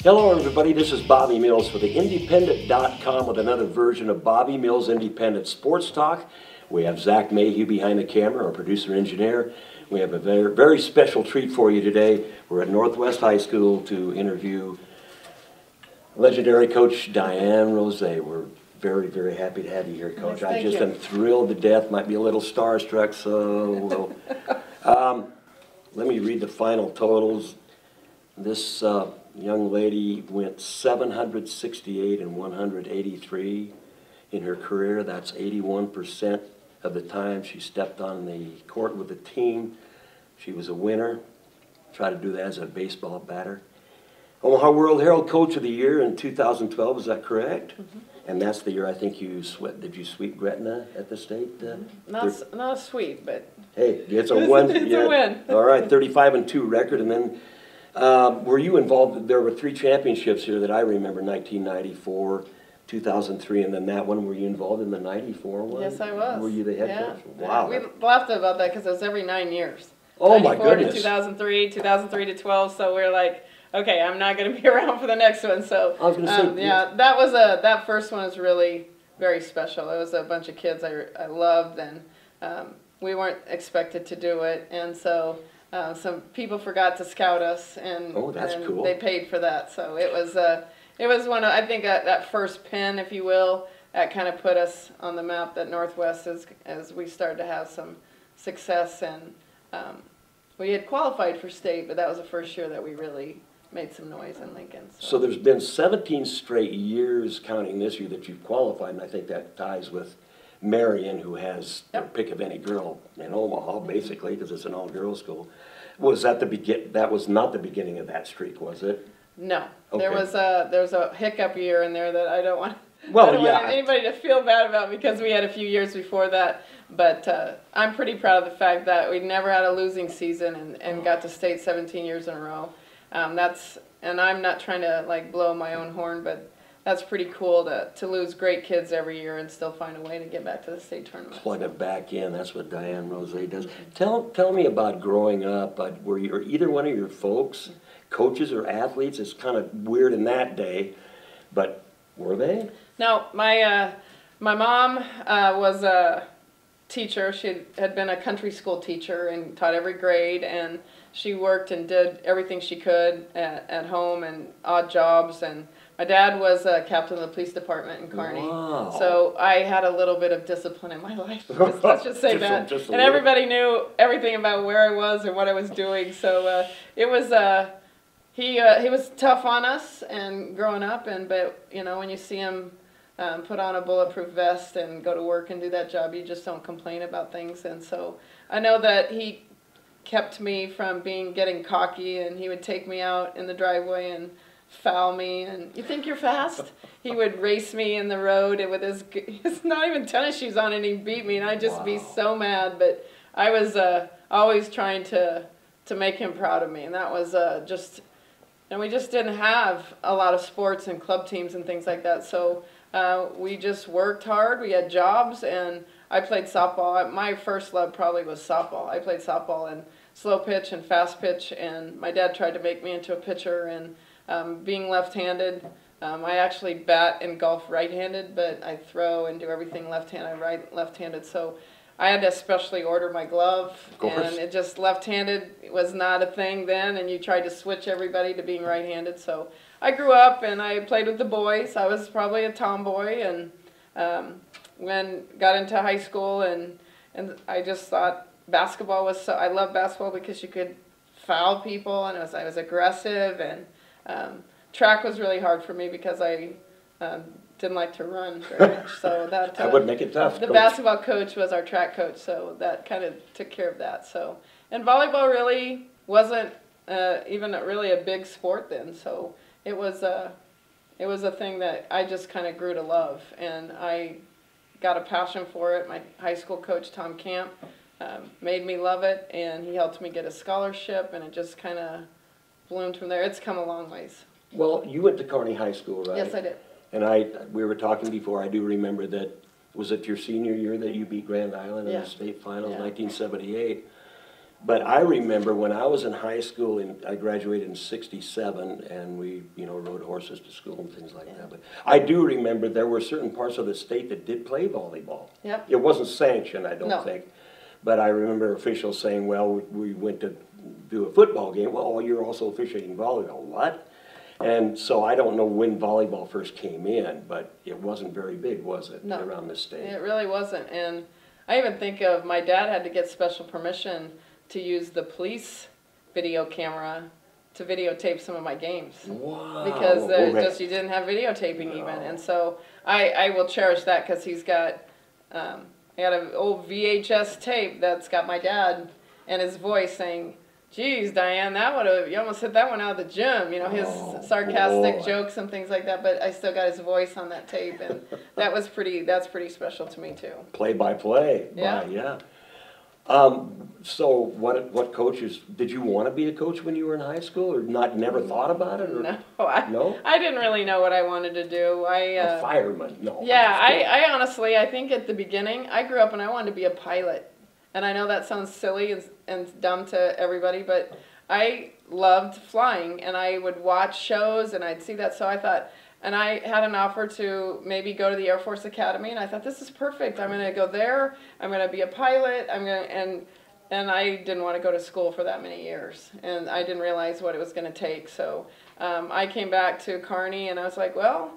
Hello everybody, this is Bobby Mills for the Independent.com with another version of Bobby Mills Independent Sports Talk. We have Zach Mayhew behind the camera, our producer engineer. We have a very, very special treat for you today. We're at Northwest High School to interview legendary coach Diane Rouzee. We're very, very happy to have you here, Coach. Yes, I just am thrilled to death, might be a little starstruck, so let me read the final totals. This young lady went 768 and 183 in her career. That's 81% of the time she stepped on the court with the team. She was a winner. Tried to do that as a baseball batter. Omaha World Herald Coach of the Year in 2012, is that correct? Mm-hmm. And that's the year I think you did you sweep Gretna at the state? Not a sweep, but hey, it's a win. It's a win. All right, 35-2 record, and then were you involved? There were 3 championships here that I remember: 1994, 2003, and then that one. Were you involved in the '94 one? Yes, I was. Were you the head coach? Wow. We laughed about that because it was every 9 years. Oh my goodness. 2004 to 2003, 2003 to 12. So we're like, okay, I'm not going to be around for the next one. So I was going to say, yeah, that first one was really very special. It was a bunch of kids I loved, and we weren't expected to do it, and so some people forgot to scout us, and oh, that's cool. They paid for that. So it was one of, I think that first pin, if you will, that kind of put us on the map that Northwest as we started to have some success, and we had qualified for state, but that was the first year that we really made some noise in Lincoln. So there's been 17 straight years, counting this year, that you've qualified, and I think that ties with Marion, who has the pick of any girl in Omaha, basically, because it's an all-girls school. Was that that was not the beginning of that streak, was it? No. Okay. There was a hiccup year in there that I don't want want anybody to feel bad about, because we had a few years before that. But I'm pretty proud of the fact that we never had a losing season and got to state 17 years in a row. And I'm not trying to like blow my own horn, but that's pretty cool to lose great kids every year and still find a way to get back to the state tournament. Plug it back in. That's what Diane Rouzee does. Tell me about growing up. Were you, or either one of your folks coaches or athletes? It's kind of weird in that day, but were they? No, my mom was a teacher. She had been a country school teacher and taught every grade, and she worked and did everything she could at home and odd jobs. And my dad was a captain of the police department in Kearney. Wow. So I had a little bit of discipline in my life. Let's just say that. And everybody knew everything about where I was and what I was doing. So it was he was tough on us and growing up, but you know, when you see him put on a bulletproof vest and go to work and do that job, you just don't complain about things. And so I know that he kept me from getting cocky, and he would take me out in the driveway and foul me, and you think you're fast? He would race me in the road with his not even tennis shoes on, and he'd beat me, and I'd just be so mad. But I was always trying to make him proud of me, and that was and we just didn't have a lot of sports and club teams and things like that, so we just worked hard. We had jobs, and I played softball. My first love probably was softball. I played softball in slow pitch and fast pitch, and my dad tried to make me into a pitcher, and being left-handed, I actually bat and golf right-handed, but I throw and do everything left-handed, left-handed. So I had to especially order my glove, and it just left-handed was not a thing then, and you tried to switch everybody to being right-handed. So I grew up and I played with the boys. I was probably a tomboy, and when got into high school, and I just thought basketball was I love basketball because you could foul people, and I was aggressive, and track was really hard for me because I didn't like to run very much. So that would make it tough. The basketball coach was our track coach, so that kind of took care of that. So, and volleyball really wasn't even really a big sport then. So it was a thing that I just kind of grew to love, and I got a passion for it. My high school coach, Tom Camp, made me love it, and he helped me get a scholarship, and it just kind of bloomed from there. It's come a long ways. Well, you went to Kearney High School, right? Yes, I did. And we were talking before, I do remember that, was it your senior year that you beat Grand Island in the state finals, 1978? But I remember when I was in high school, and I graduated in '67, and we, rode horses to school and things like that. But I do remember there were certain parts of the state that did play volleyball. Yep. It wasn't sanctioned, I don't No. think. But I remember officials saying, well, we went to do a football game. Well, you're also officiating volleyball. What? And so I don't know when volleyball first came in, but it wasn't very big, was it, No. around the state? It really wasn't. And I even think of my dad had to get special permission to use the police video camera to videotape some of my games. Wow. Because Okay. you didn't have videotaping even. No. And so I will cherish that because he's got, I got an old VHS tape that's got my dad and his voice saying, "Geez, Diane, you almost hit that one out of the gym." His sarcastic boy. jokes and things like that, but I still got his voice on that tape, and that's pretty special to me too. Play by play. Yeah. Yeah. So what coaches, did you want to be a coach when you were in high school, or never thought about it? Or? No, No? I didn't really know what I wanted to do. A fireman? No. Yeah, I honestly, I think at the beginning, I grew up and I wanted to be a pilot. And I know that sounds silly and dumb to everybody, but I loved flying, and I would watch shows and I'd see that, so I thought, and I had an offer to maybe go to the Air Force Academy, and I thought, this is perfect. I'm going to go there. I'm going to be a pilot. And I didn't want to go to school for that many years, and I didn't realize what it was going to take. So I came back to Kearney, and I was like, well,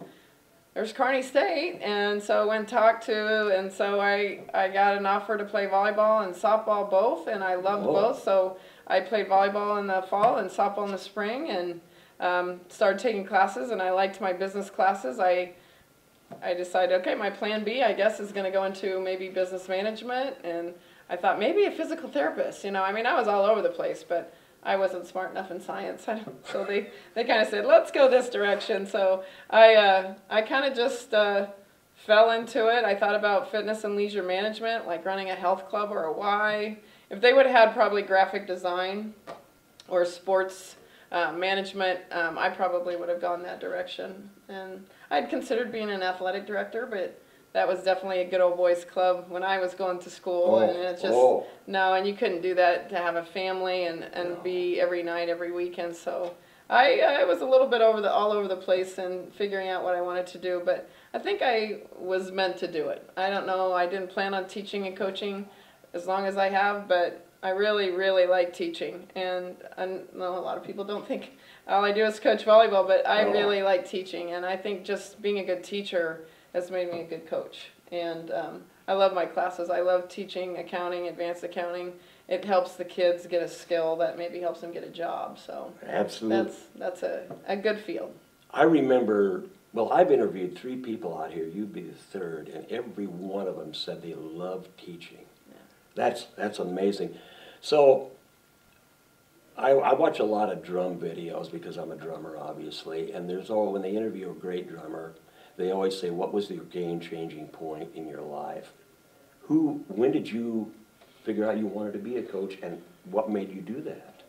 there's Kearney State, and so I went and talked to, and so I got an offer to play volleyball and softball both, and I loved both. So I played volleyball in the fall and softball in the spring, and started taking classes, and I liked my business classes. I decided, okay, my plan B, I guess, is going to go into maybe business management, and I thought maybe a physical therapist. I mean, I was all over the place, but I wasn't smart enough in science. So they kind of said, let's go this direction. So I kind of just fell into it. I thought about fitness and leisure management, like running a health club or a Y. If they would have had probably graphic design or sports management, I probably would have gone that direction. And I'd considered being an athletic director, but that was definitely a good old boys club when I was going to school. And it's just, no, and you couldn't do that to have a family and be every night, every weekend. So I was a little bit all over the place and figuring out what I wanted to do, but I think I was meant to do it. I don't know, I didn't plan on teaching and coaching as long as I have, but I really, really like teaching. And I know a lot of people don't think all I do is coach volleyball, but I really like teaching. And I think just being a good teacher has made me a good coach. And I love my classes. I love teaching accounting, advanced accounting. It helps the kids get a skill that maybe helps them get a job. So absolutely, that's a good field. I remember, well, I've interviewed 3 people out here. You'd be the 3rd, and every one of them said they love teaching. Yeah. That's amazing. So I watch a lot of drum videos because I'm a drummer, obviously, and when they interview a great drummer, they always say, what was your game-changing point in your life? When did you figure out you wanted to be a coach, and what made you do that?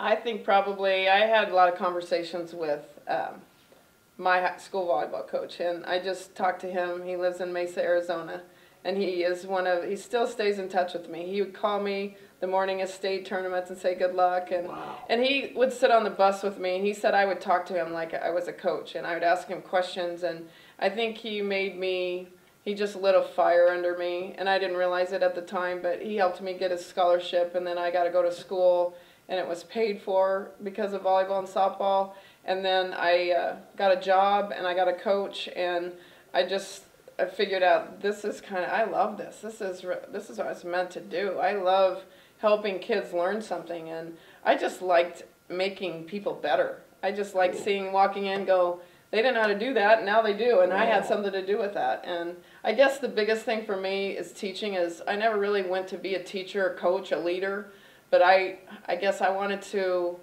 I think probably I had a lot of conversations with my school volleyball coach, and I just talked to him. He lives in Mesa, Arizona, and he still stays in touch with me. He would call me the morning of state tournaments and say good luck, and he would sit on the bus with me, and he said I would talk to him like I was a coach, and I would ask him questions, and I think he just lit a fire under me, and I didn't realize it at the time, but he helped me get a scholarship, and then I got to go to school, and it was paid for because of volleyball and softball, and then I got a job, and I got a coach, and I figured out I love this. This is what it's meant to do. I love helping kids learn something, and I just liked making people better. I just liked walking in, go, they didn't know how to do that, and now they do, and I had something to do with that. And I guess the biggest thing for me is teaching is I never really went to be a teacher, a coach, a leader, but I guess I wanted to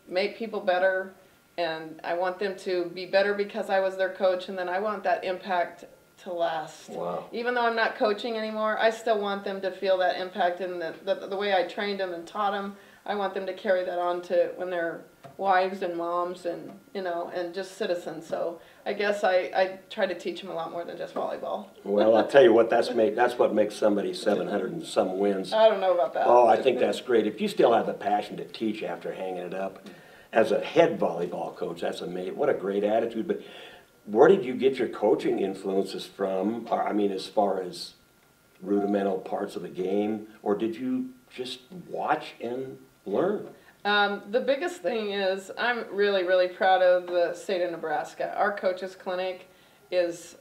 make people better, and I want them to be better because I was their coach, and then I want that impact to last. Wow. Even though I'm not coaching anymore, I still want them to feel that impact in the way I trained them and taught them. I want them to carry that on to when they're wives and moms and, you know, and just citizens. So I guess I try to teach them a lot more than just volleyball. Well, I'll tell you what, that's what makes somebody 700 and some wins. I don't know about that. Oh, I think that's great. If you still have the passion to teach after hanging it up, as a head volleyball coach, that's amazing. What a great attitude. But where did you get your coaching influences from? Or, I mean, as far as rudimental parts of the game, or did you just watch and learn? The biggest thing is I'm really, really proud of the state of Nebraska. Our coaches clinic is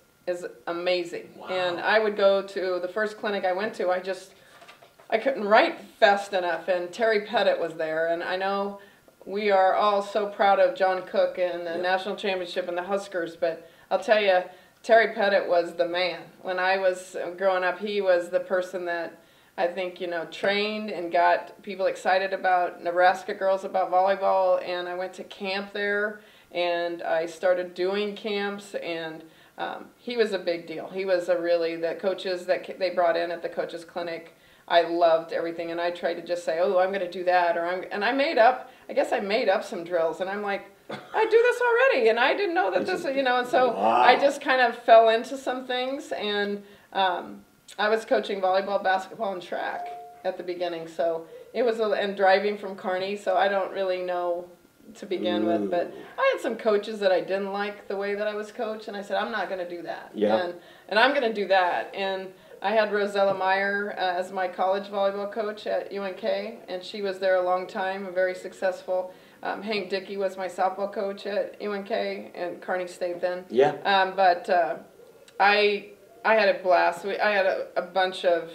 amazing. Wow. And I would go to the first clinic I went to, I couldn't write fast enough, and Terry Pettit was there. And I know we are all so proud of John Cook and the national championship and the Huskers, but I'll tell you, Terry Pettit was the man. When I was growing up, he was the person that I think, you know, trained and got people excited about Nebraska girls about volleyball, and I went to camp there, and I started doing camps, and he was a big deal. He was the coaches that they brought in at the coaches clinic, I loved everything, and I tried to just say, oh, I'm going to do that, and I made up some drills, and I'm like, I do this already, and I didn't know that this, you know, and so wow. I just kind of fell into some things, and I was coaching volleyball, basketball, and track at the beginning, so it was, and driving from Kearney, so I don't really know to begin with, but I had some coaches that I didn't like the way that I was coached, and I said, I'm not going to do that, and I'm going to do that, and I had Rouzee Meyer as my college volleyball coach at UNK, and she was there a long time, very successful. Hank Dickey was my softball coach at UNK and Kearney State then. But I had a blast. I had a bunch of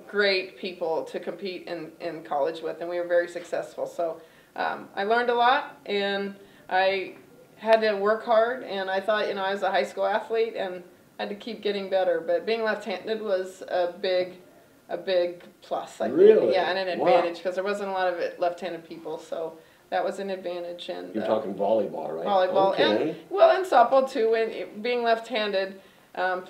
great people to compete in college with, and we were very successful. So I learned a lot, and I had to work hard, and I thought, you know, I was a high school athlete, and I had to keep getting better. But being left-handed was a big plus. I think. Yeah, and an advantage, because there wasn't a lot of left-handed people, so that was an advantage. And you're talking volleyball, right? Volleyball, okay. and softball too. And being left-handed,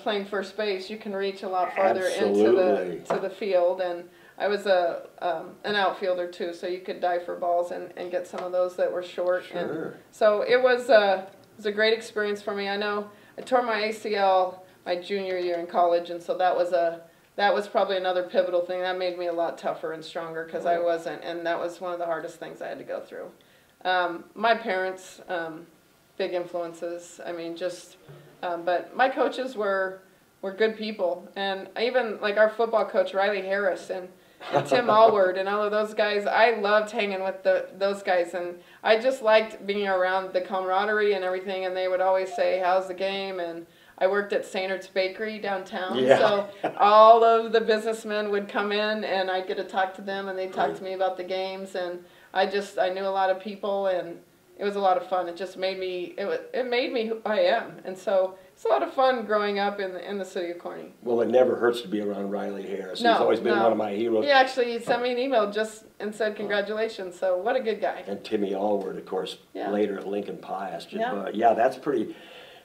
playing first base, you can reach a lot farther into the field. And I was an outfielder too, so you could dive for balls and get some of those that were short. Sure. And so it was a great experience for me. I know I tore my ACL my junior year in college, and so that was probably another pivotal thing. That made me a lot tougher and stronger, because I wasn't, and that was one of the hardest things I had to go through. My parents, big influences. I mean, but my coaches were good people, and even like our football coach Riley Harris and Tim Allward and all of those guys. I loved hanging with those guys, and I just liked being around the camaraderie and everything. And they would always say, "How's the game?" And I worked at Saintert's Bakery downtown, so all of the businessmen would come in, and I'd get to talk to them, and they'd talk to me about the games, and I knew a lot of people, and it was a lot of fun. It just made me, it made me who I am, and so it's a lot of fun growing up in the city of Kearney. Well, it never hurts to be around Riley Harris. No, He's always been one of my heroes. He actually sent me an email and said congratulations, so what a good guy. And Timmy Allward, of course, later at Lincoln Pius. That's pretty...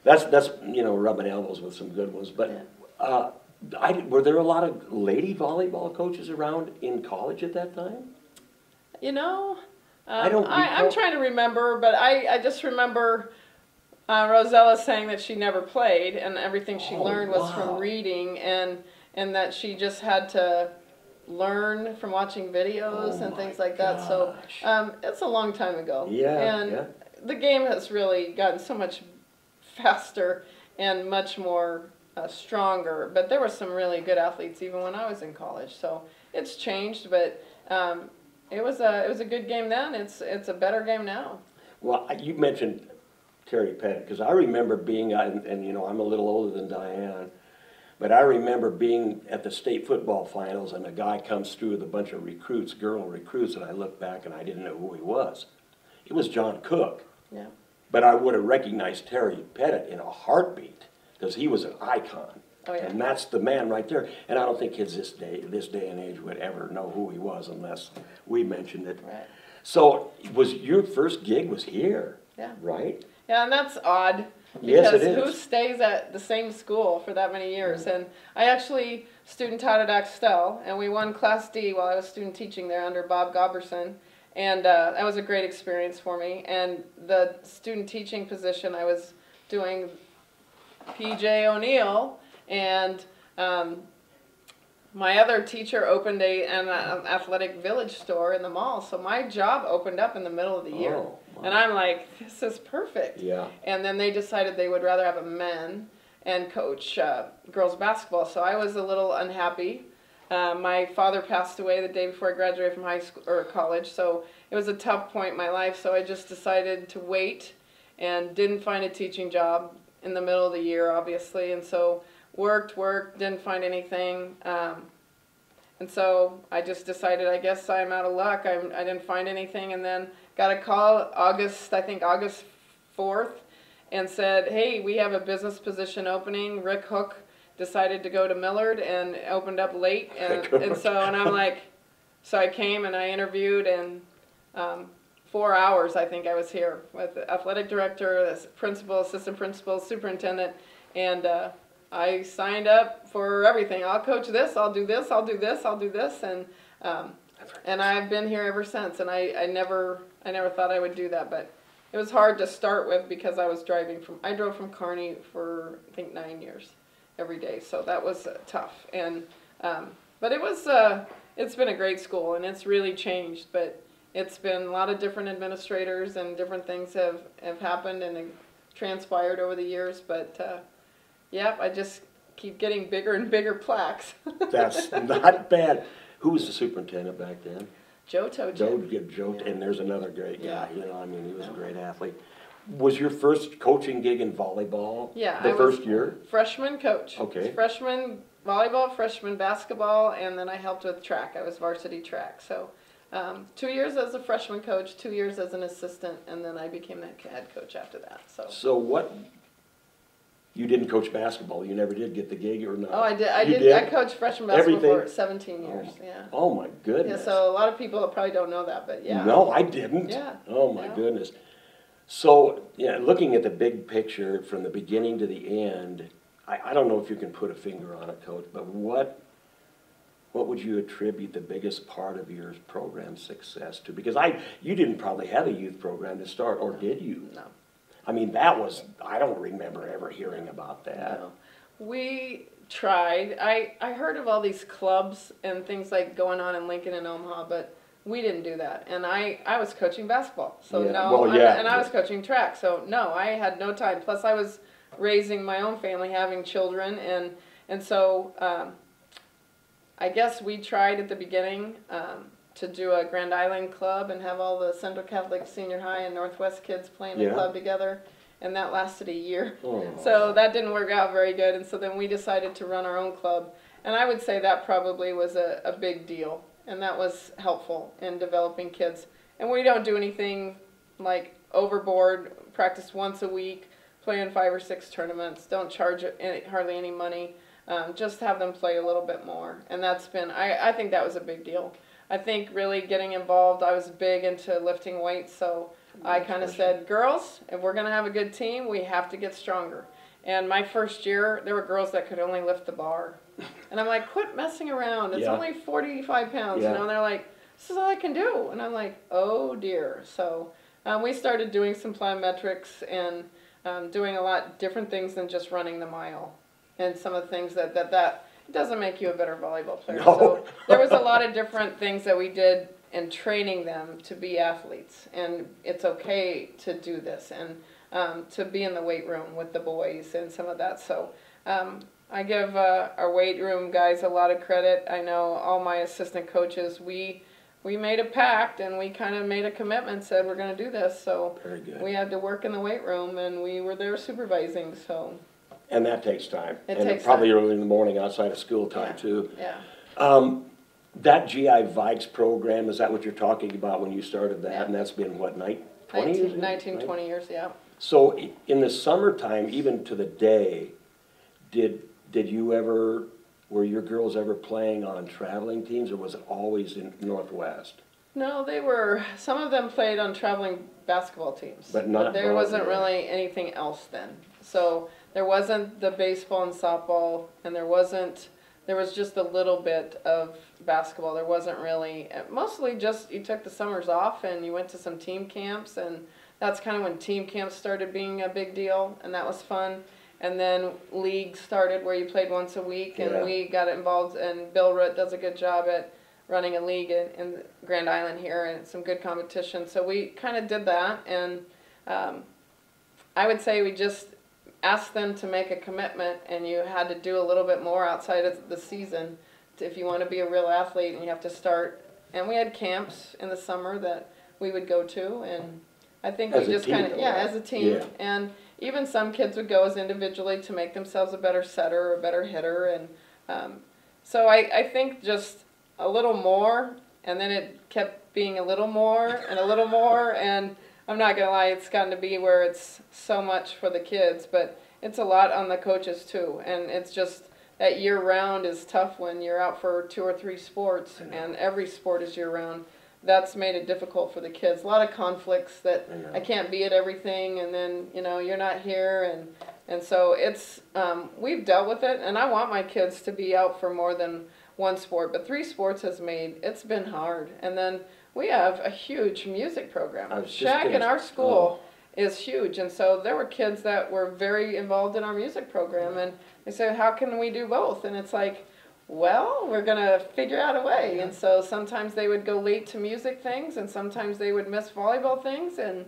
That's you know, rubbing elbows with some good ones. But were there a lot of lady volleyball coaches around in college at that time? You know, I'm trying to remember, but I just remember Rosella saying that she never played, and everything she learned was from reading, and that she just had to learn from watching videos and things like that. So it's a long time ago. And the game has really gotten so much faster and much more stronger, but there were some really good athletes even when I was in college, so it's changed, but it was a good game then. It's a better game now. Well, you mentioned Terry Pettit, because I remember being, and you know, I'm a little older than Diane, but I remember being at the state football finals, and a guy comes through with a bunch of recruits, girl recruits, and I look back and I didn't know who he was. It was John Cook. Yeah. But I would have recognized Terry Pettit in a heartbeat, because he was an icon. Oh, yeah. And that's the man right there. And I don't think kids this day and age would ever know who he was unless we mentioned it. Right. So was your first gig was here, right? Yeah, and that's odd. Yes, it is. Because who stays at the same school for that many years? And I actually student taught at Axtell, and we won Class D while I was student teaching there under Bob Goberson. And that was a great experience for me. And the student teaching position, I was doing PJ O'Neill, and my other teacher opened an athletic village store in the mall, so my job opened up in the middle of the year. Oh, wow. And I'm like, this is perfect. Yeah. And then they decided they would rather have a men and coach girls basketball, so I was a little unhappy. My father passed away the day before I graduated from high school or college, so it was a tough point in my life, so I just decided to wait and didn't find a teaching job in the middle of the year, obviously, and so worked, didn't find anything, and so I just decided, I guess I'm out of luck. I didn't find anything, and then got a call August 4th, and said, hey, we have a business position opening. Rick Hook decided to go to Millard and opened up late, and so, and I'm like, so I came and I interviewed, and 4 hours I think I was here with the athletic director, the principal, assistant principal, superintendent, and I signed up for everything. I'll coach this, I'll do this, I'll do this, I'll do this, and I've been here ever since. And I never thought I would do that, but it was hard to start with because I was I drove from Kearney for I think 9 years every day, so that was tough. And but it's been a great school, and it's really changed. But it's been a lot of different administrators, and different things have happened and transpired over the years. But yep, I just keep getting bigger and bigger plaques. That's not bad. Who was the superintendent back then? Joe Tojan. Joe, Yeah. and there's another great guy. Yeah. You know, I mean, he was a great athlete. Was your first coaching gig in volleyball? Yeah, The I first was year? Freshman coach. Okay. Freshman volleyball, freshman basketball, and then I helped with track. I was varsity track. So 2 years as a freshman coach, 2 years as an assistant, and then I became the head coach after that. So what? You didn't coach basketball. You never did get the gig, or not? Oh, I did. You did? I coached freshman basketball Everything? for 17 years. Yeah. Oh my goodness. Yeah. So a lot of people probably don't know that, but yeah. No, I didn't. Yeah. Oh my Yeah. goodness. So, yeah, looking at the big picture from the beginning to the end, I don't know if you can put a finger on it, Coach, but what would you attribute the biggest part of your program success to? Because you didn't probably have a youth program to start, or did you? No. I mean, I don't remember ever hearing about that. No. We tried. I heard of all these clubs and things like going on in Lincoln and Omaha, but we didn't do that. And I was coaching basketball, so Yeah. no. Well, yeah. And I was coaching track, so no, I had no time. Plus, I was raising my own family, having children, and so I guess we tried at the beginning to do a Grand Island club and have all the Central Catholic Senior High and Northwest kids playing the Yeah. club together, and that lasted a year. Oh. So that didn't work out very good, and so then we decided to run our own club, and I would say that probably was a big deal, and that was helpful in developing kids. And we don't do anything like overboard, practice once a week, play in 5 or 6 tournaments, don't charge hardly any money, just have them play a little bit more, and that's been, I think that was a big deal. I think really getting involved, I was big into lifting weights, so I kind of said, girls, if we're going to have a good team, we have to get stronger. And my first year, there were girls that could only lift the bar. And I'm like, quit messing around. It's Yeah. only 45 pounds, Yeah. you know, and they're like, this is all I can do. And I'm like, oh dear. So we started doing some plyometrics and doing a lot different things than just running the mile. And some of the things that it doesn't make you a better volleyball player. No. So there was a lot of different things that we did in training them to be athletes. And it's okay to do this and to be in the weight room with the boys and some of that. So I give our weight room guys a lot of credit. I know all my assistant coaches, we made a pact and we kind of made a commitment, said we're going to do this. So Very good. we had to work in the weight room and we were there supervising. So And that takes time. It and takes probably time. early in the morning outside of school time, too. yeah. That GI Vikes program, is that what you're talking about when you started that? Yeah. And that's been, what, 20 years? 19, 20 years, yeah. So in the summertime, even to the day, did you ever, were your girls ever playing on traveling teams, or was it always in Northwest? No, some of them played on traveling basketball teams. But not there wasn't volleyball. really anything else then. So there wasn't the baseball and softball, and there wasn't there was just a little bit of basketball. There wasn't really, mostly just you took the summers off and you went to some team camps, and that's kind of when team camps started being a big deal, and that was fun. And then league started where you played once a week, and Yeah. we got involved, and Bill Root does a good job at running a league in Grand Island here, and some good competition. So we kind of did that, and I would say we just asked them to make a commitment, and you had to do a little bit more outside of the season if you want to be a real athlete, and you have to start. And we had camps in the summer that we would go to, and I think As we a just team, kind of, though, yeah, right? as a team. Yeah. And even some kids would go as individually to make themselves a better setter or a better hitter. And so I think just a little more, and then it kept being a little more and a little more. And I'm not going to lie, it's gotten to be where it's so much for the kids, but it's a lot on the coaches too. And it's just that year-round is tough when you're out for 2 or 3 sports, and every sport is year-round. That's made it difficult for the kids. A lot of conflicts that I can't be at everything, and then, you know, you're not here, and so it's, we've dealt with it, and I want my kids to be out for more than one sport, but 3 sports has made, it's been hard. And then we have a huge music program. Shaq in our school is huge, and so there were kids that were very involved in our music program, and they said, how can we do both? And it's like, well, we're going to figure out a way. And so sometimes they would go late to music things, and sometimes they would miss volleyball things, and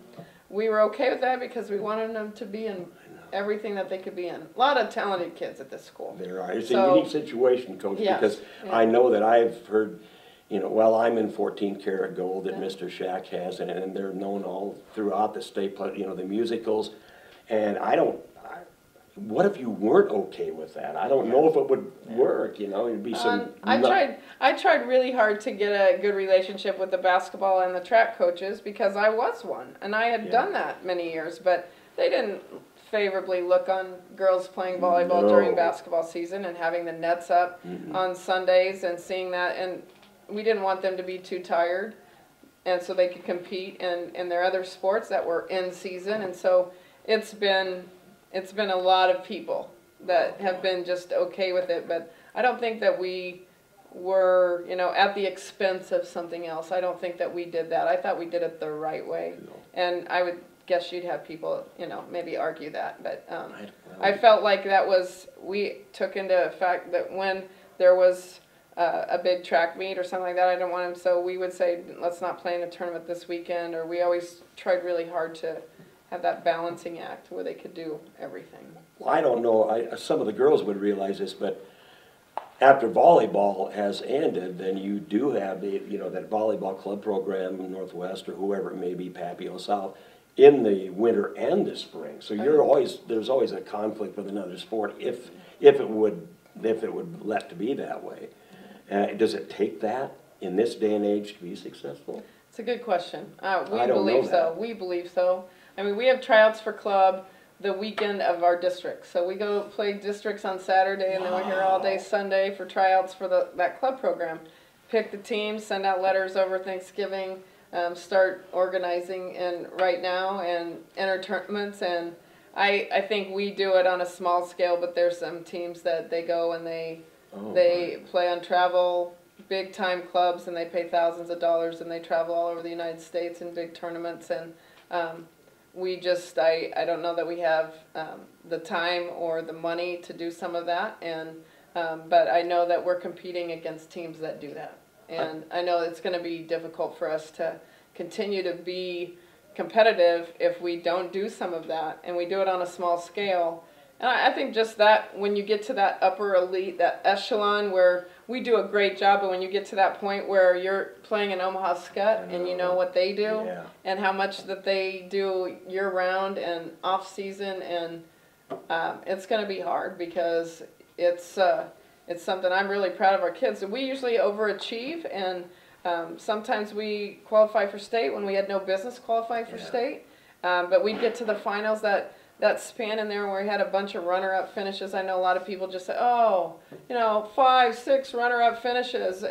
we were okay with that because we wanted them to be in everything that they could be in. A lot of talented kids at this school. There are. It's a unique situation, Coach, Yes, because I know that I've heard, you know, well, I'm in 14 karat gold that Mr. Shack has, and they're known all throughout the state, you know, the musicals, and what if you weren't okay with that? I don't know if it would work, you know, it'd be some... I tried really hard to get a good relationship with the basketball and the track coaches because I was one, and I had done that many years, but they didn't favorably look on girls playing volleyball during basketball season and having the nets up on Sundays and seeing that, and we didn't want them to be too tired, and so they could compete in their other sports that were in season. And so it's been a lot of people that have been just okay with it, but I don't think that we were, you know, at the expense of something else. I don't think that we did that. I thought we did it the right way, and I would guess you'd have people, you know, maybe argue that, but I felt like that was, we took into fact that when there was a big track meet or something like that, I didn't want them, so we would say, let's not play in a tournament this weekend, or we always tried really hard to have that balancing act where they could do everything. Well, I don't know, some of the girls would realize this, but after volleyball has ended, then you do have the, you know, that volleyball club program in Northwest or whoever it may be, Papio South, in the winter and the spring. So you're always, there's always a conflict with another sport if it would let to be that way. Does it take that in this day and age to be successful? It's a good question. We believe so. We believe so. I mean, we have tryouts for club the weekend of our district. So we go play districts on Saturday, and then we're here all day Sunday for tryouts for that club program. Pick the teams, send out letters over Thanksgiving, start organizing right now and enter tournaments. And I think we do it on a small scale, but there's some teams that they go and they play on travel, big time clubs, and they pay thousands of dollars, and they travel all over the United States in big tournaments. And we just, I don't know that we have the time or the money to do some of that, and but I know that we're competing against teams that do that. And I know it's going to be difficult for us to continue to be competitive if we don't do some of that, and we do it on a small scale. And I think just that, when you get to that upper elite, that echelon where we do a great job, but when you get to that point where you're playing in Omaha Scut and you know what they do and how much that they do year round and off season, and it's going to be hard because it's something I'm really proud of our kids. We usually overachieve, and sometimes we qualify for state when we had no business qualifying for state, but we'd get to the finals that span in there where we had a bunch of runner-up finishes. I know a lot of people just say, oh, you know, 5, 6 runner-up finishes,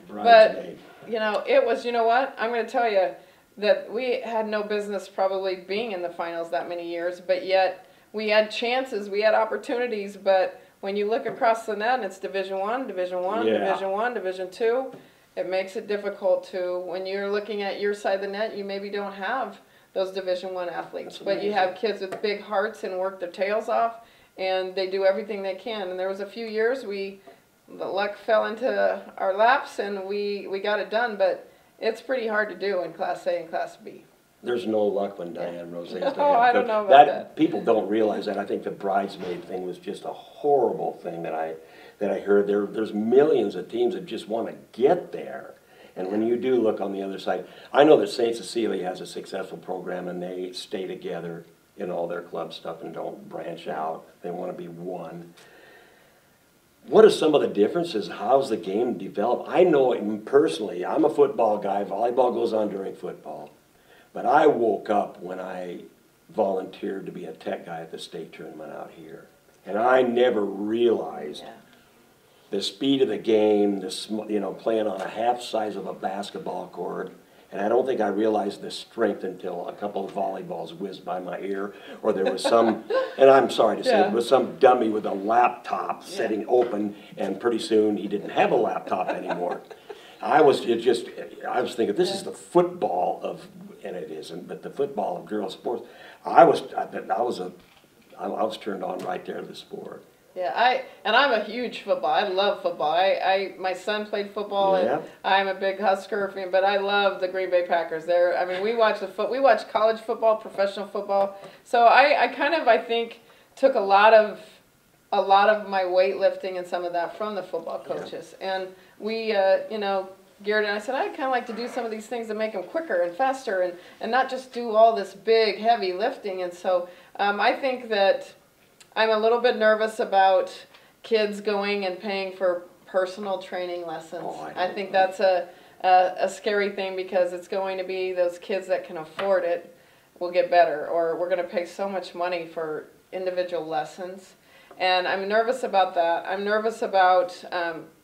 but you know, it was, you know what, I'm going to tell you that we had no business probably being in the finals that many years, but yet we had chances, we had opportunities, but when you look across the net and it's Division I, Division I, Yeah. Division I, Division II, it makes it difficult to, when you're looking at your side of the net, you maybe don't have those Division I athletes. That's But you amazing. have kids with big hearts and work their tails off, and they do everything they can. And there was a few years the luck fell into our laps and we got it done, but it's pretty hard to do in Class A and Class B. There's no luck when Diane Rouzee is the head Oh, I don't coach. know about that. People don't realize that. I think the bridesmaid thing was just a horrible thing that I heard. There's millions of teams that just want to get there. And when you do look on the other side, I know that St. Cecilia has a successful program and they stay together in all their club stuff and don't branch out. They want to be one. What are some of the differences? How's the game developed? I know it personally. I'm a football guy. Volleyball goes on during football. But I woke up when I volunteered to be a tech guy at the state tournament out here. And I never realized the speed of the game, playing on a half size of a basketball court. And I don't think I realized the strength until a couple of volleyballs whizzed by my ear, or there was some, and I'm sorry to say, there was some dummy with a laptop sitting open, and pretty soon he didn't have a laptop anymore. I was thinking, this is the football of, and it isn't, but the football of girls' sports. I was turned on right there to the sport. Yeah, I'm a huge football. I love football. My son played football, and I'm a big Husker fan. But I love the Green Bay Packers. We watch college football, professional football. So I think took a lot of my weightlifting and some of that from the football coaches. And we, Garrett and I said, I'd kind of like to do some of these things to make them quicker and faster, and not just do all this big, heavy lifting. And so I think that I'm a little bit nervous about kids going and paying for personal training lessons. I think that's a scary thing, because it's going to be those kids that can afford it will get better, or we're going to pay so much money for individual lessons. And I'm nervous about that. I'm nervous about,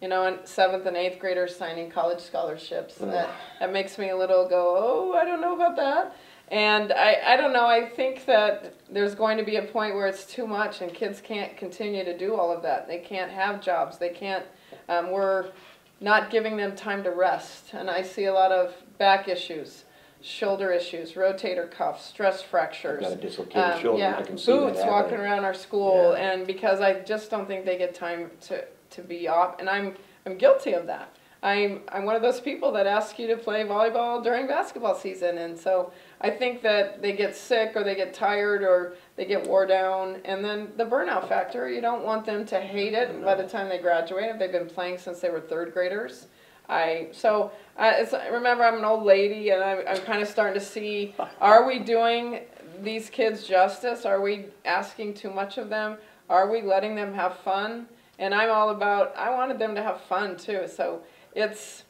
in 7th and 8th graders signing college scholarships. That makes me a little go, I don't know about that. And I don't know, I think that there's going to be a point where it's too much and kids can't continue to do all of that. They can't have jobs. They can't, we're not giving them time to rest. And I see a lot of back issues, shoulder issues, rotator cuffs, stress fractures. I've got a dislocated shoulder. I can see boots that walking around our school. Yeah. And because I just don't think they get time to be off. And I'm guilty of that. I'm one of those people that ask you to play volleyball during basketball season, and so I think that they get sick or they get tired or they get wore down, and then the burnout factor, you don't want them to hate it by the time they graduate if they've been playing since they were 3rd graders. Remember, I'm an old lady, and I'm kind of starting to see, are we doing these kids justice? Are we asking too much of them? Are we letting them have fun? And I'm all about, I wanted them to have fun too, so it's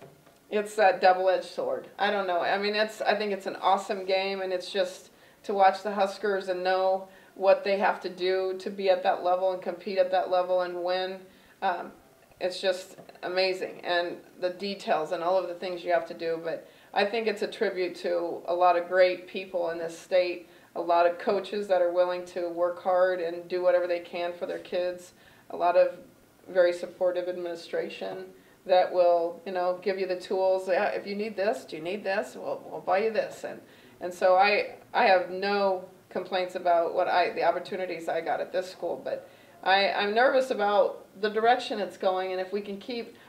that double-edged sword. I don't know. I mean, I think it's an awesome game, and it's just to watch the Huskers and know what they have to do to be at that level and compete at that level and win. It's just amazing, and the details and all of the things you have to do. But I think it's a tribute to a lot of great people in this state, a lot of coaches that are willing to work hard and do whatever they can for their kids, a lot of very supportive administration that will, give you the tools. If you need this, do you need this? We'll buy you this. And so I have no complaints about the opportunities I got at this school, but I'm nervous about the direction it's going, and if we can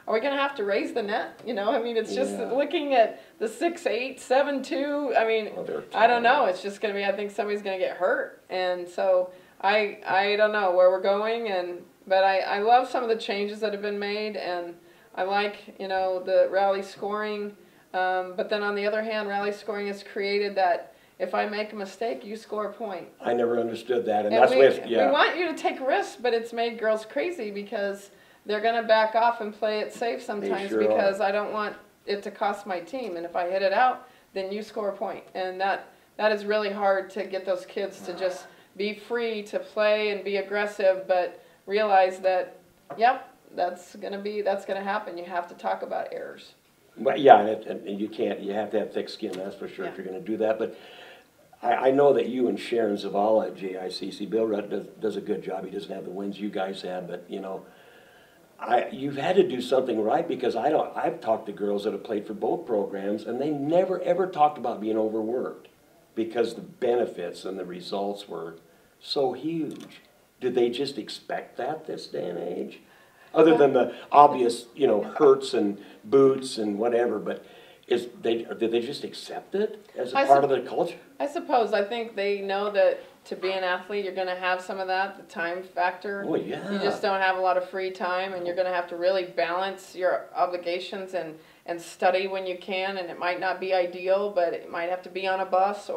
are we going to have to raise the net? It's just looking at the 6'8", 7'2". I don't know. It's just going to be, I think somebody's going to get hurt. And so I don't know where we're going, but I love some of the changes that have been made, and I like, the rally scoring, but then on the other hand, rally scoring has created that if I make a mistake, you score a point. I never understood that, and that's we want you to take risks, but it's made girls crazy because they're going to back off and play it safe sometimes because I don't want it to cost my team, and if I hit it out, then you score a point, and that is really hard to get those kids to just be free to play and be aggressive, but realize that, that's going to happen. You have to talk about errors. But yeah, and you have to have thick skin, that's for sure, if you're going to do that. But I know that you and Sharon Zavala at JICC, Bill Rudd does a good job. He doesn't have the wins you guys had, but you know, you've had to do something right, because I've talked to girls that have played for both programs, and they never ever talked about being overworked, because the benefits and the results were so huge. Did they just expect that this day and age? Other than the obvious, you know, hurts and boots and whatever, but did they just accept it as a part of the culture? I suppose. I think they know that to be an athlete, you're going to have some of that, the time factor. Oh, yeah. You just don't have a lot of free time, and you're going to have to really balance your obligations and study when you can, and it might not be ideal, but it might have to be on a bus.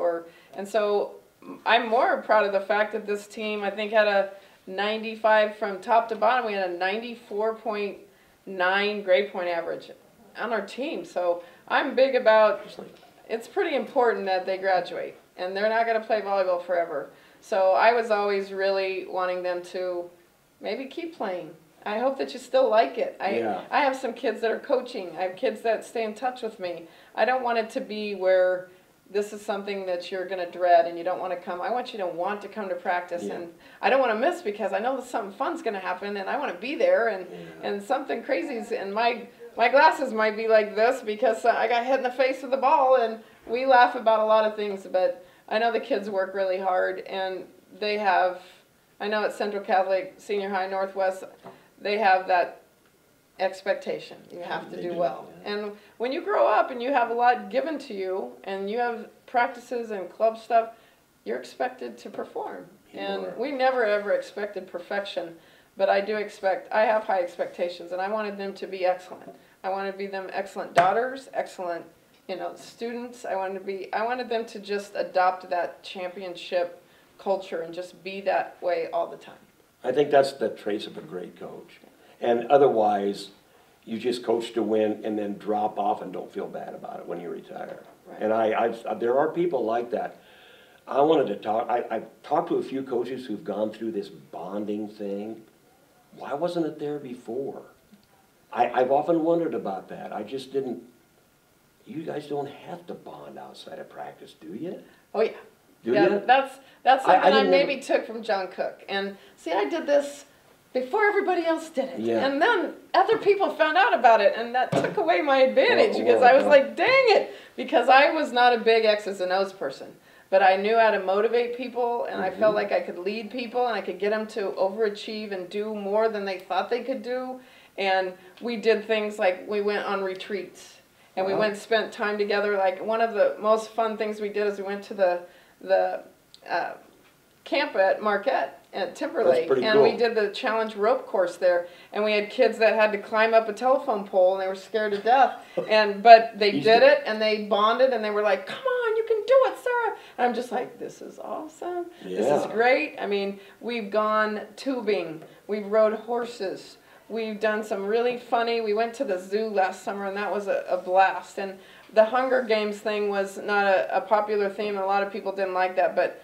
And so I'm more proud of the fact that this team, I think, had a 95 from top to bottom. We had a 94.9 grade point average on our team. So I'm big about, it's pretty important that they graduate, and they're not going to play volleyball forever. So I was always really wanting them to maybe keep playing. I hope that you still like it. I have some kids that are coaching. I have kids that stay in touch with me. I don't want it to be where this is something that you're going to dread and you don't want to come. I want you to want to come to practice, and I don't want to miss, because I know that something fun's going to happen, and I want to be there, and something crazy's, and my glasses might be like this because I got hit in the face with the ball, and we laugh about a lot of things, but I know the kids work really hard, and they have, I know at Central Catholic Senior High Northwest, they have that expectation. You have to do well. And when you grow up and you have a lot given to you, and you have practices and club stuff, you're expected to perform. And we never ever expected perfection, but I have high expectations, and I wanted them to be excellent. I wanted to be them excellent daughters, excellent, you know, students. I wanted them to just adopt that championship culture and just be that way all the time. I think that's the trace of a great coach. And otherwise, you just coach to win and then drop off and don't feel bad about it when you retire. Right. And there are people like that. I wanted to talk, I've talked to a few coaches who've gone through this bonding thing. Why wasn't it there before? I've often wondered about that. I just didn't, you guys don't have to bond outside of practice, do you? Oh, yeah. Do you? That's something I maybe took from John Cook. And see, I did this before everybody else did it. Yeah. And then other people found out about it, and that took away my advantage, because I was like, dang it, because I was not a big X's and O's person. But I knew how to motivate people, and I felt like I could lead people, and I could get them to overachieve and do more than they thought they could do. And we did things like we went on retreats, and we went and spent time together. Like, one of the most fun things we did is we went to the camp at Marquette at Timberlake, and cool. We did the challenge rope course there, and we had kids that had to climb up a telephone pole, and they were scared to death, but they did it, and they bonded, and they were like, come on, you can do it, Sarah. And I'm just like, this is awesome. This is great. I mean, we've gone tubing, we've rode horses, we've done some really funny, we went to the zoo last summer, and that was a blast. And the Hunger Games thing was not a popular theme, and a lot of people didn't like that, but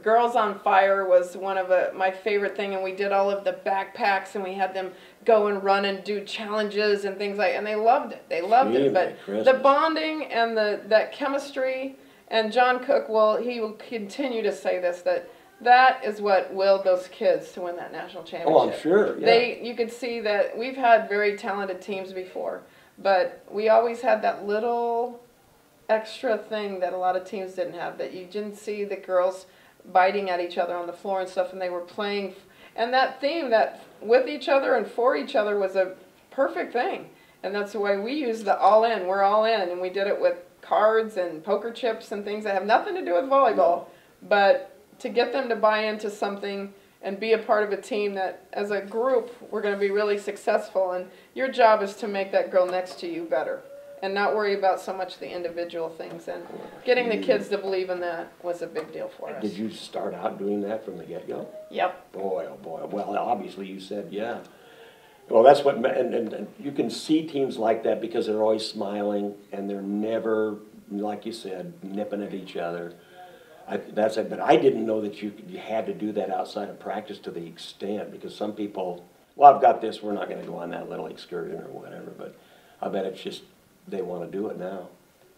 Girls on Fire was one of my favorite thing, and we did all of the backpacks, and we had them go and run and do challenges and things and they loved it. They loved it. But the bonding and that chemistry, and John Cook he will continue to say this, that is what willed those kids to win that national championship. Oh, I'm sure. Yeah. You could see that we've had very talented teams before, but we always had that little extra thing that a lot of teams didn't have, that you didn't see the girls biting at each other on the floor and stuff, and they were playing, and that theme, that with each other and for each other, was a perfect thing. And that's the way we use the all in. We're all in, and we did it with cards and poker chips and things that have nothing to do with volleyball, but to get them to buy into something and be a part of a team that, as a group, we're going to be really successful, and your job is to make that girl next to you better, and not worry about so much the individual things. And getting the kids to believe in that was a big deal for us. Did you start out doing that from the get-go? Yep. Boy, oh boy. Well, obviously you said, yeah. Well, that's what, and you can see teams like that because they're always smiling, and they're never, like you said, nipping at each other. That's it. But I didn't know that you had to do that outside of practice to the extent, because some people, well, I've got this, we're not going to go on that little excursion or whatever, but I bet it's just, they want to do it now.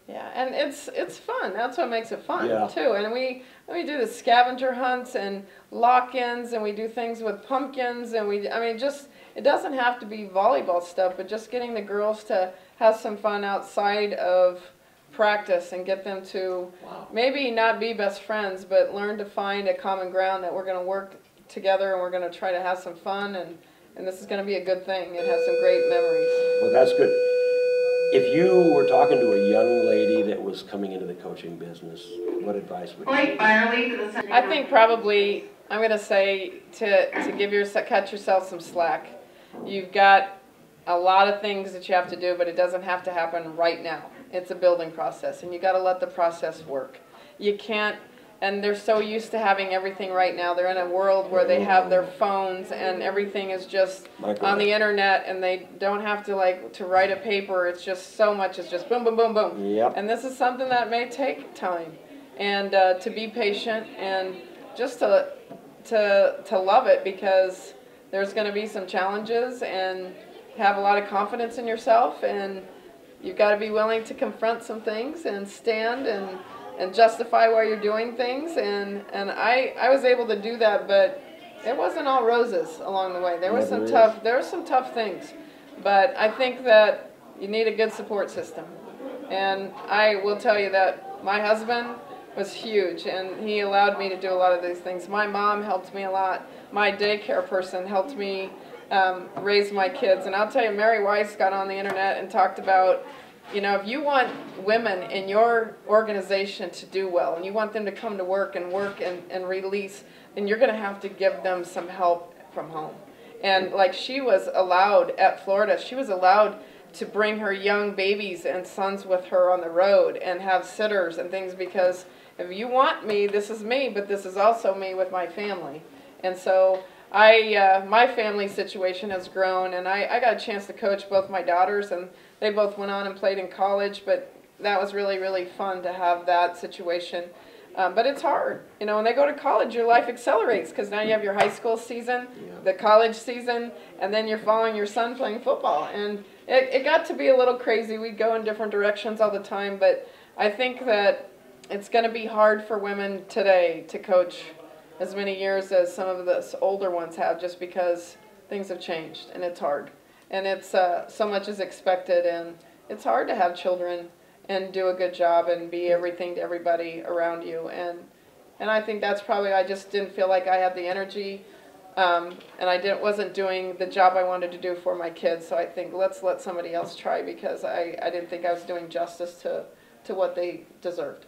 Yeah, and it's fun. That's what makes it fun Yeah. too. And we do the scavenger hunts and lock-ins, and we do things with pumpkins, and I mean, just it doesn't have to be volleyball stuff, but just getting the girls to have some fun outside of practice and get them to maybe not be best friends, but learn to find a common ground that we're going to work together and we're going to try to have some fun, and this is going to be a good thing and have some great memories. Well, that's good. If you were talking to a young lady that was coming into the coaching business, what advice would you give? I think probably I'm going to say to cut yourself some slack. You've got a lot of things that you have to do, but it doesn't have to happen right now. It's a building process, and you got to let the process work. You can't, and they're so used to having everything right now. They're in a world where they have their phones and everything is just on the internet, and they don't have to write a paper. It's just so much. It's just boom, boom, boom, boom. Yep. And this is something that may take time, and to be patient and just to love it, because there's going to be some challenges, and have a lot of confidence in yourself, and you've got to be willing to confront some things and stand and justify why you're doing things, and I was able to do that, but it wasn't all roses along the way. There were some tough things, but I think that you need a good support system, and I will tell you that my husband was huge, and he allowed me to do a lot of these things. My mom helped me a lot. My daycare person helped me raise my kids. And I'll tell you, Mary Weiss got on the internet and talked about, you know, if you want women in your organization to do well, and you want them to come to work and release, then you're going to have to give them some help from home. And like, she was allowed at Florida, she was allowed to bring her young babies and sons with her on the road and have sitters and things, because if you want me, this is me, but this is also me with my family. And so my family situation has grown, and I got a chance to coach both my daughters, and they both went on and played in college, but that was really, really fun to have that situation. But it's hard. You know, when they go to college, your life accelerates, because now you have your high school season, the college season, and then you're following your son playing football. And it got to be a little crazy. We'd go in different directions all the time, but I think that it's going to be hard for women today to coach as many years as some of the older ones have, just because things have changed, and it's hard. And it's so much is expected, and it's hard to have children and do a good job and be everything to everybody around you. And I think that's probably, I just didn't feel like I had the energy, and I wasn't doing the job I wanted to do for my kids. So I think let's let somebody else try, because I didn't think I was doing justice to what they deserved.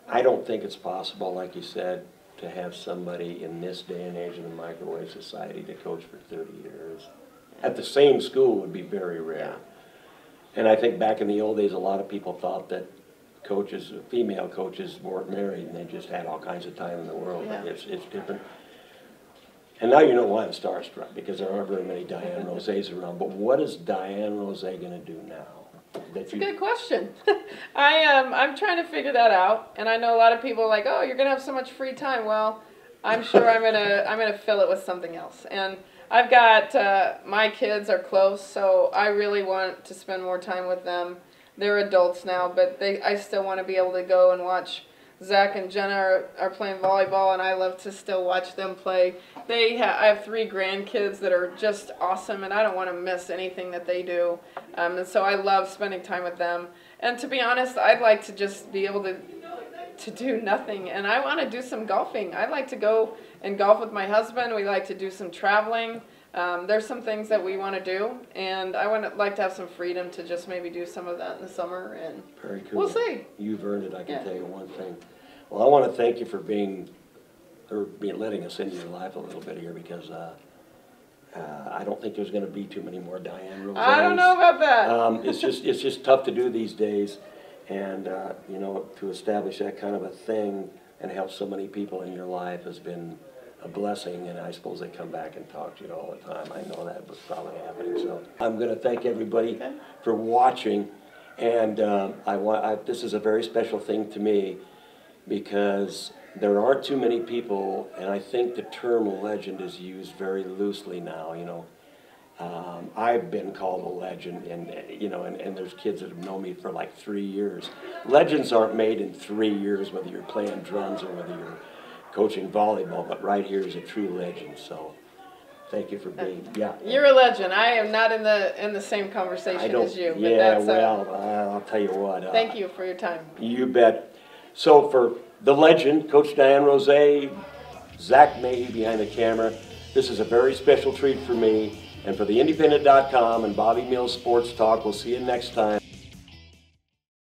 I don't think it's possible, like you said, to have somebody in this day and age in the microwave society to coach for 30 years. At the same school would be very rare. And I think back in the old days, a lot of people thought that coaches, female coaches, weren't married, and they just had all kinds of time in the world. Yeah. It's different. And now you know why I'm starstruck, because there aren't very many Diane Rouzees around. But what is Diane Rouzee going to do now? That's a good question. I'm trying to figure that out, and I know a lot of people are like, oh, you're going to have so much free time. Well, I'm sure I'm gonna fill it with something else. And I've got my kids are close, so I really want to spend more time with them. They're adults now, but I still want to be able to go and watch. Zach and Jenna are playing volleyball, and I love to still watch them play. I have 3 grandkids that are just awesome, and I don't want to miss anything that they do. And so I love spending time with them. And to be honest, I'd like to just be able to do nothing, and I want to do some golfing. I'd like to go and golf with my husband. We like to do some traveling. There's some things that we want to do, and I would like to have some freedom to just maybe do some of that in the summer. And very cool. We'll see. You've earned it, I can tell you one thing. Well, I want to thank you for letting us into your life a little bit here, because I don't think there's going to be too many more Diane Rouzees. I don't know about that. It's just tough to do these days, and you know, to establish that kind of a thing and help so many people in your life has been a blessing. And I suppose they come back and talk to you all the time. I know that was probably happening. So I'm going to thank everybody for watching, and this is a very special thing to me, because there aren't too many people, and I think the term legend is used very loosely now, you know. I've been called a legend, and you know, and there's kids that have known me for like 3 years. Legends aren't made in 3 years, whether you're playing drums or whether you're coaching volleyball. But right here is a true legend. So, thank you for being. Yeah. You're a legend. I am not in the same conversation as you. But Yeah, that's, well, I'll tell you what. thank you for your time. You bet. So for the legend, Coach Diane Rouzee, Zach Mahey behind the camera, this is a very special treat for me. And for the Independent.com and Bobby Mills Sports Talk, we'll see you next time.